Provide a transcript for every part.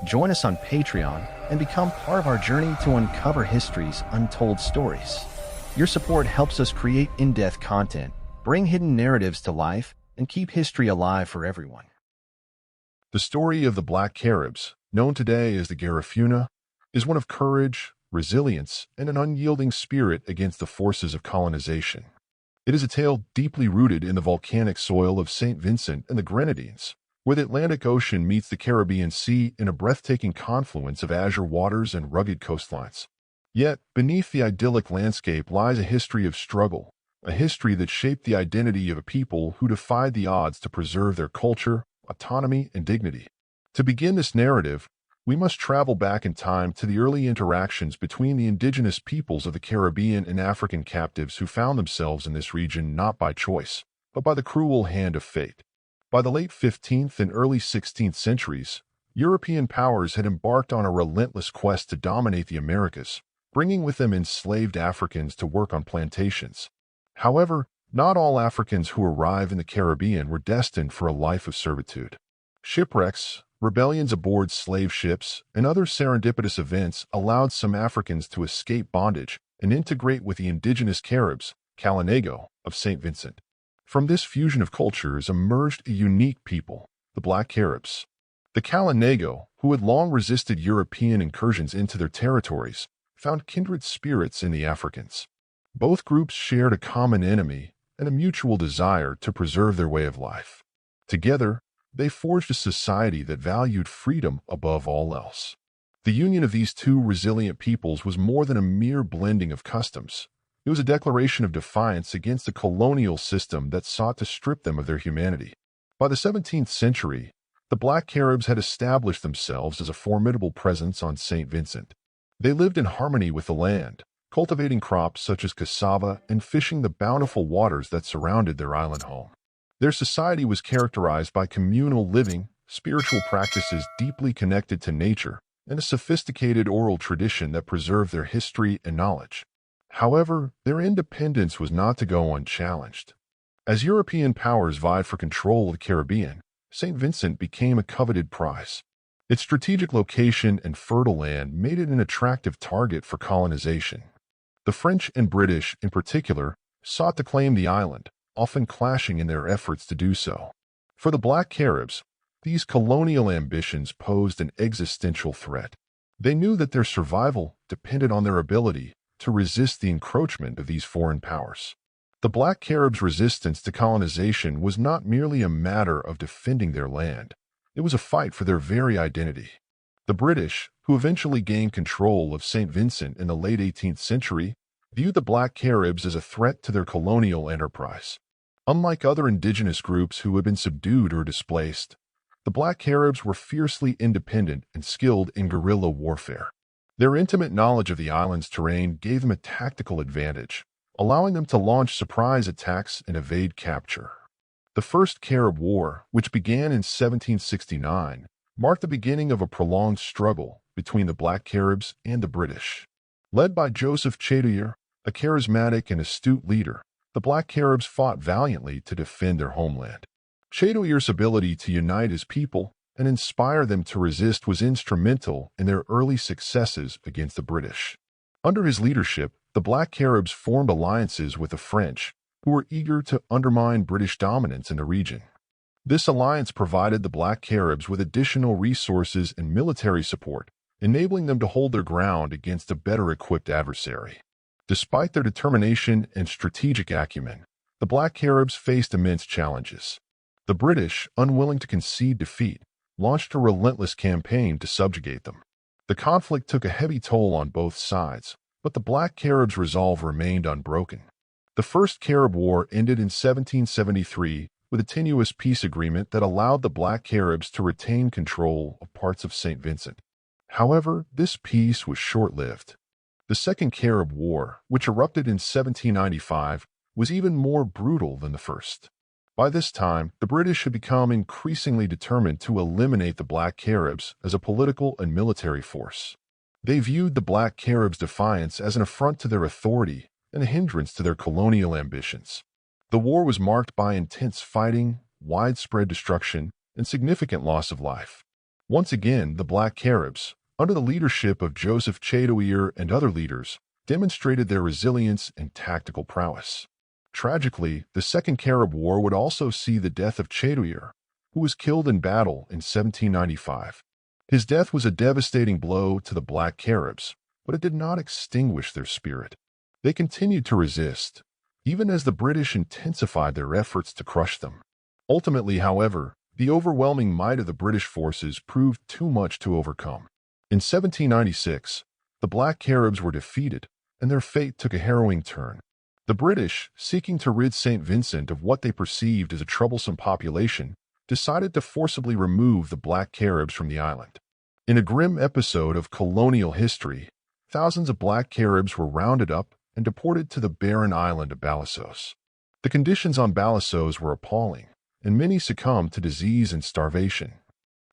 Join us on Patreon and become part of our journey to uncover history's untold stories. Your support helps us create in-depth content, bring hidden narratives to life, and keep history alive for everyone. The story of the Black Caribs, known today as the Garifuna, is one of courage, resilience, and an unyielding spirit against the forces of colonization. It is a tale deeply rooted in the volcanic soil of St. Vincent and the Grenadines, where the Atlantic Ocean meets the Caribbean Sea in a breathtaking confluence of azure waters and rugged coastlines. Yet, beneath the idyllic landscape lies a history of struggle, a history that shaped the identity of a people who defied the odds to preserve their culture, autonomy, and dignity. To begin this narrative, we must travel back in time to the early interactions between the indigenous peoples of the Caribbean and African captives who found themselves in this region not by choice, but by the cruel hand of fate. By the late 15th and early 16th centuries, European powers had embarked on a relentless quest to dominate the Americas, bringing with them enslaved Africans to work on plantations. However, not all Africans who arrive in the Caribbean were destined for a life of servitude. Shipwrecks, rebellions aboard slave ships, and other serendipitous events allowed some Africans to escape bondage and integrate with the indigenous Caribs, Kalinago, of St. Vincent. From this fusion of cultures emerged a unique people, the Black Caribs. The Kalinago, who had long resisted European incursions into their territories, found kindred spirits in the Africans. Both groups shared a common enemy and a mutual desire to preserve their way of life. Together, they forged a society that valued freedom above all else. The union of these two resilient peoples was more than a mere blending of customs. It was a declaration of defiance against a colonial system that sought to strip them of their humanity. By the 17th century, the Black Caribs had established themselves as a formidable presence on St. Vincent. They lived in harmony with the land, cultivating crops such as cassava and fishing the bountiful waters that surrounded their island home. Their society was characterized by communal living, spiritual practices deeply connected to nature, and a sophisticated oral tradition that preserved their history and knowledge. However, their independence was not to go unchallenged. As European powers vied for control of the Caribbean, St. Vincent became a coveted prize. Its strategic location and fertile land made it an attractive target for colonization. The French and British, in particular, sought to claim the island, often clashing in their efforts to do so. For the Black Caribs, these colonial ambitions posed an existential threat. They knew that their survival depended on their ability to resist the encroachment of these foreign powers. The Black Caribs' resistance to colonization was not merely a matter of defending their land. It was a fight for their very identity. The British, who eventually gained control of St. Vincent in the late 18th century, viewed the Black Caribs as a threat to their colonial enterprise. Unlike other indigenous groups who had been subdued or displaced, the Black Caribs were fiercely independent and skilled in guerrilla warfare. Their intimate knowledge of the island's terrain gave them a tactical advantage, allowing them to launch surprise attacks and evade capture. The First Carib War, which began in 1769, marked the beginning of a prolonged struggle between the Black Caribs and the British. Led by Joseph Chaudière, a charismatic and astute leader, the Black Caribs fought valiantly to defend their homeland. Chaudière's ability to unite his people and inspire them to resist was instrumental in their early successes against the British. Under his leadership, the Black Caribs formed alliances with the French, who were eager to undermine British dominance in the region. This alliance provided the Black Caribs with additional resources and military support, enabling them to hold their ground against a better-equipped adversary. Despite their determination and strategic acumen, the Black Caribs faced immense challenges. The British, unwilling to concede defeat, launched a relentless campaign to subjugate them. The conflict took a heavy toll on both sides, but the Black Caribs' resolve remained unbroken. The First Carib War ended in 1773 with a tenuous peace agreement that allowed the Black Caribs to retain control of parts of St. Vincent. However, this peace was short-lived. The Second Carib War, which erupted in 1795, was even more brutal than the first. By this time, the British had become increasingly determined to eliminate the Black Caribs as a political and military force. They viewed the Black Caribs' defiance as an affront to their authority and a hindrance to their colonial ambitions. The war was marked by intense fighting, widespread destruction, and significant loss of life. Once again, the Black Caribs, under the leadership of Joseph Chateauir and other leaders, demonstrated their resilience and tactical prowess. Tragically, the Second Carib War would also see the death of Chateauir, who was killed in battle in 1795. His death was a devastating blow to the Black Caribs, but it did not extinguish their spirit. They continued to resist, even as the British intensified their efforts to crush them. Ultimately, however, the overwhelming might of the British forces proved too much to overcome. In 1796, the Black Caribs were defeated, and their fate took a harrowing turn. The British, seeking to rid St. Vincent of what they perceived as a troublesome population, decided to forcibly remove the Black Caribs from the island. In a grim episode of colonial history, thousands of Black Caribs were rounded up and deported to the barren island of Balassos. The conditions on Balassos were appalling, and many succumbed to disease and starvation.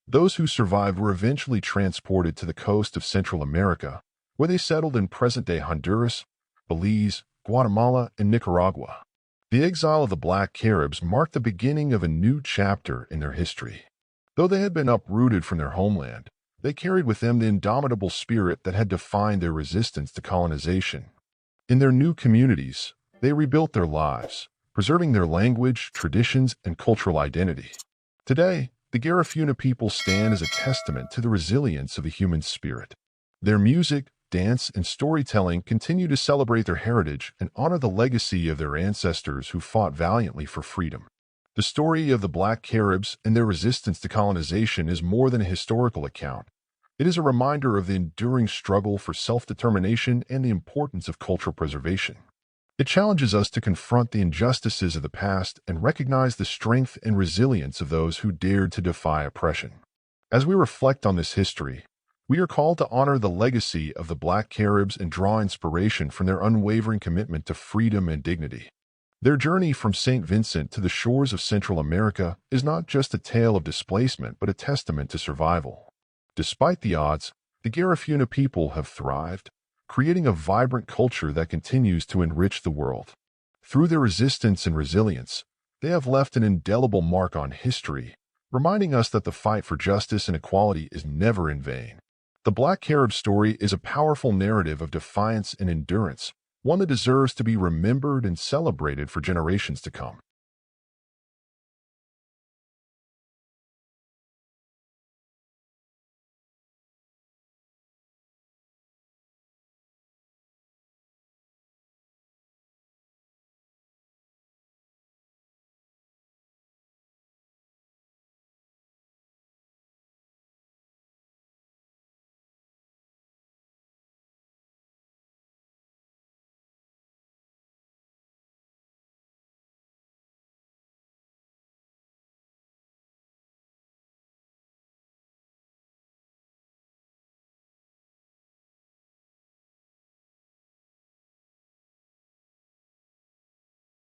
Those who survived were eventually transported to the coast of Central America, where they settled in present-day Honduras, Belize, Guatemala, and Nicaragua. The exile of the Black Caribs marked the beginning of a new chapter in their history. Though they had been uprooted from their homeland, they carried with them the indomitable spirit that had defined their resistance to colonization. In their new communities, they rebuilt their lives, preserving their language, traditions, and cultural identity. Today, the Garifuna people stand as a testament to the resilience of the human spirit. Their music, dance, and storytelling continue to celebrate their heritage and honor the legacy of their ancestors who fought valiantly for freedom. The story of the Black Caribs and their resistance to colonization is more than a historical account. It is a reminder of the enduring struggle for self-determination and the importance of cultural preservation. It challenges us to confront the injustices of the past and recognize the strength and resilience of those who dared to defy oppression. As we reflect on this history, we are called to honor the legacy of the Black Caribs and draw inspiration from their unwavering commitment to freedom and dignity. Their journey from St. Vincent to the shores of Central America is not just a tale of displacement but a testament to survival. Despite the odds, the Garifuna people have thrived, creating a vibrant culture that continues to enrich the world. Through their resistance and resilience, they have left an indelible mark on history, reminding us that the fight for justice and equality is never in vain. The Black Carib story is a powerful narrative of defiance and endurance, one that deserves to be remembered and celebrated for generations to come.